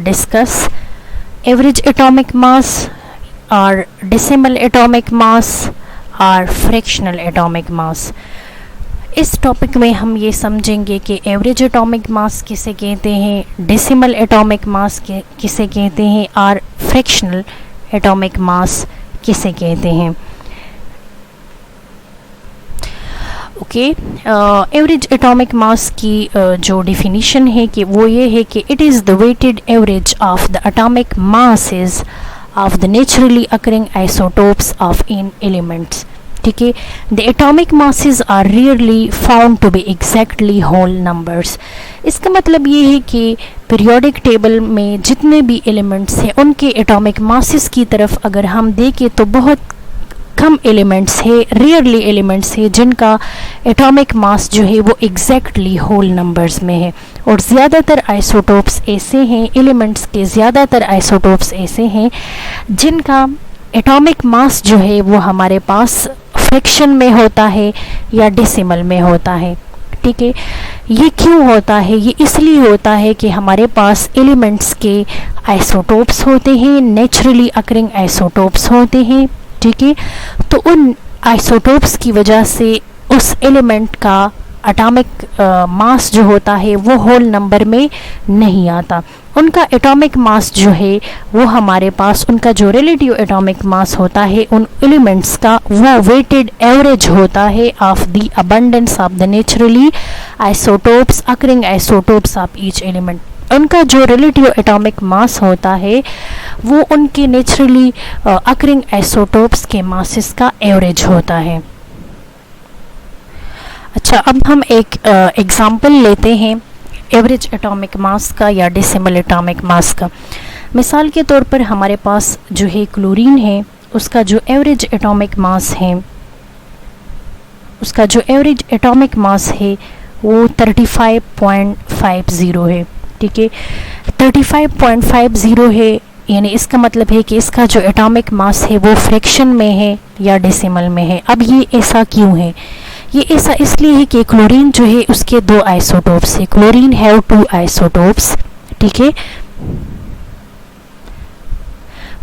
discuss average atomic mass or decimal atomic mass और fractional atomic mass. इस topic में हम ये समझेंगे कि एवरेज एटॉमिक मास किसे कहते हैं, डेसिमल एटॉमिक मास किसे कहते हैं और फ्रैक्शनल एटॉमिक मास किसे कहते हैं। ओके, एवरेज एटॉमिक मास की जो डिफिनीशन है कि वो ये है कि it is the weighted average of the atomic masses of the naturally occurring isotopes of in elements। ठीक है, the atomic masses are rarely found to be exactly whole numbers। इसका मतलब ये है कि पीरियोडिक टेबल में जितने भी एलिमेंट्स हैं उनके एटॉमिक मासेस की तरफ अगर हम देखें तो बहुत कम एलिमेंट्स है, रेयरली एलिमेंट्स है जिनका एटॉमिक मास जो है वो एग्जैक्टली होल नंबर्स में है। और ज़्यादातर आइसोटोप्स ऐसे हैं, एलिमेंट्स के ज़्यादातर आइसोटोप्स ऐसे हैं जिनका एटॉमिक मास जो है वो हमारे पास फ्रैक्शन में होता है या डेसिमल में होता है। ठीक है, ये क्यों होता है? ये इसलिए होता है कि हमारे पास एलिमेंट्स के आइसोटोप्स होते हैं, नेचुरली अकरिंग आइसोटोप्स होते हैं। ठीक है, तो उन आइसोटोप्स की वजह से उस एलिमेंट का एटॉमिक मास जो होता है वो होल नंबर में नहीं आता। उनका एटॉमिक मास जो है वो हमारे पास, उनका जो रिलेटिव एटॉमिक मास होता है उन एलिमेंट्स का, वो वेटेड एवरेज होता है of the abundance of the naturally isotopes occurring isotopes of each element. उनका जो रिलेटिव एटॉमिक मास होता है वो उनके नेचुरली अकरिंग आइसोटोप्स के मासेस का एवरेज होता है। अच्छा, अब हम एक एग्जांपल लेते हैं एवरेज एटॉमिक मास का या डेसिमल एटॉमिक मास का। मिसाल के तौर पर हमारे पास जो है क्लोरीन है, उसका जो एवरेज एटॉमिक मास है, उसका जो एवरेज एटॉमिक मास है वो 35.50 है। ठीक है, 35.50 है, यानी इसका मतलब है कि इसका जो एटॉमिक मास है वो फ्रैक्शन में है या डेसिमल में है। अब ये ऐसा क्यों है? ये ऐसा इसलिए है कि क्लोरीन जो है उसके दो आइसोटोप्स है। Chlorine have 2 isotopes. ठीक है,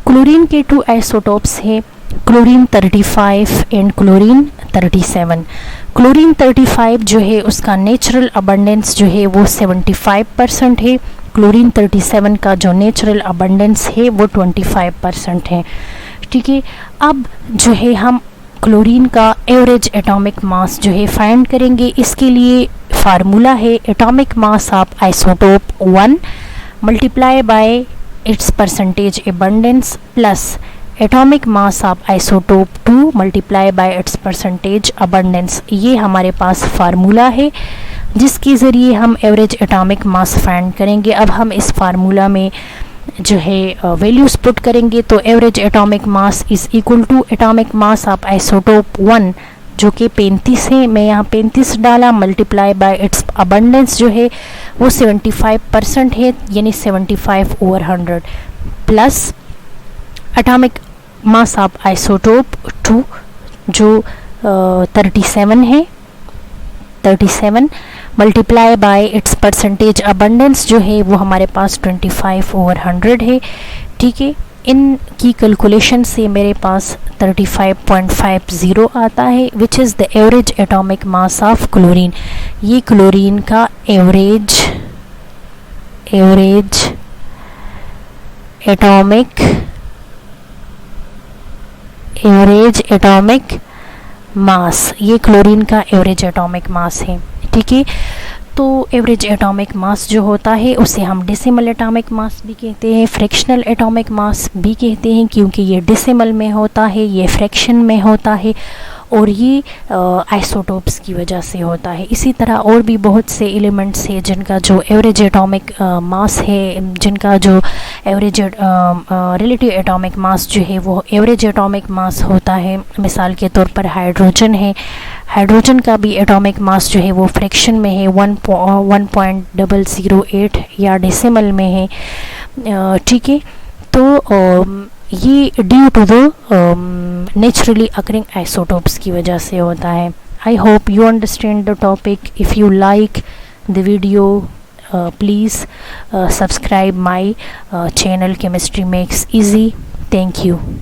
क्लोरीन के 2 आइसोटोप्स है, क्लोरीन 35 एंड क्लोरीन 37। क्लोरीन 35 जो है उसका नेचुरल अबंडेंस जो है वो 75% है। क्लोरीन 37 का जो नेचुरल अबंडेंस है वो 25% है। ठीक है, अब जो है हम क्लोरीन का एवरेज एटॉमिक मास जो है फाइंड करेंगे। इसके लिए फार्मूला है atomic mass of isotope 1 multiply by it's percentage abundance plus atomic mass of isotope 2 multiply by it's percentage abundance. ये हमारे पास फार्मूला है जिसके ज़रिए हम एवरेज एटॉमिक मास फाइंड करेंगे। अब हम इस फार्मूला में जो है वैल्यूज़ पुट करेंगे तो average atomic mass is equal to atomic mass of isotope 1 जो कि 35 है, मैं यहाँ 35 डाला, मल्टीप्लाई बाय इट्स अबंडेंस जो है वो 75% है, यानी 75/100 plus atomic mass of isotope 2 जो 37 है, 37 multiply by it's percentage abundance जो है वो हमारे पास 25/100 है। ठीक है, इनकी कैलकुलेशन से मेरे पास 35.50 आता है which is the average atomic mass of chlorine. ये क्लोरीन का एवरेज एटॉमिक मास, ये क्लोरीन का एवरेज एटॉमिक मास है। ठीक है, तो एवरेज एटॉमिक मास जो होता है उसे हम डेसिमल एटॉमिक मास भी कहते हैं, फ्रैक्शनल एटॉमिक मास भी कहते हैं, क्योंकि ये डेसिमल में होता है, ये फ्रैक्शन में होता है और ये आइसोटोप्स की वजह से होता है। इसी तरह और भी बहुत से एलिमेंट्स हैं जिनका जो एवरेज एटॉमिक मास है, जिनका जो एवरेज रिलेटिव एटॉमिक मास जो है वो एवरेज एटॉमिक मास होता है। मिसाल के तौर पर हाइड्रोजन है, हाइड्रोजन का भी एटॉमिक मास जो है वो फ्रैक्शन में है, 1.008 या डेसिमल में है। ठीक है, तो ये due to the naturally occurring isotopes की वजह से होता है। I hope you understand the topic. If you like the video, please subscribe my channel Chemistry Makes Easy. Thank you.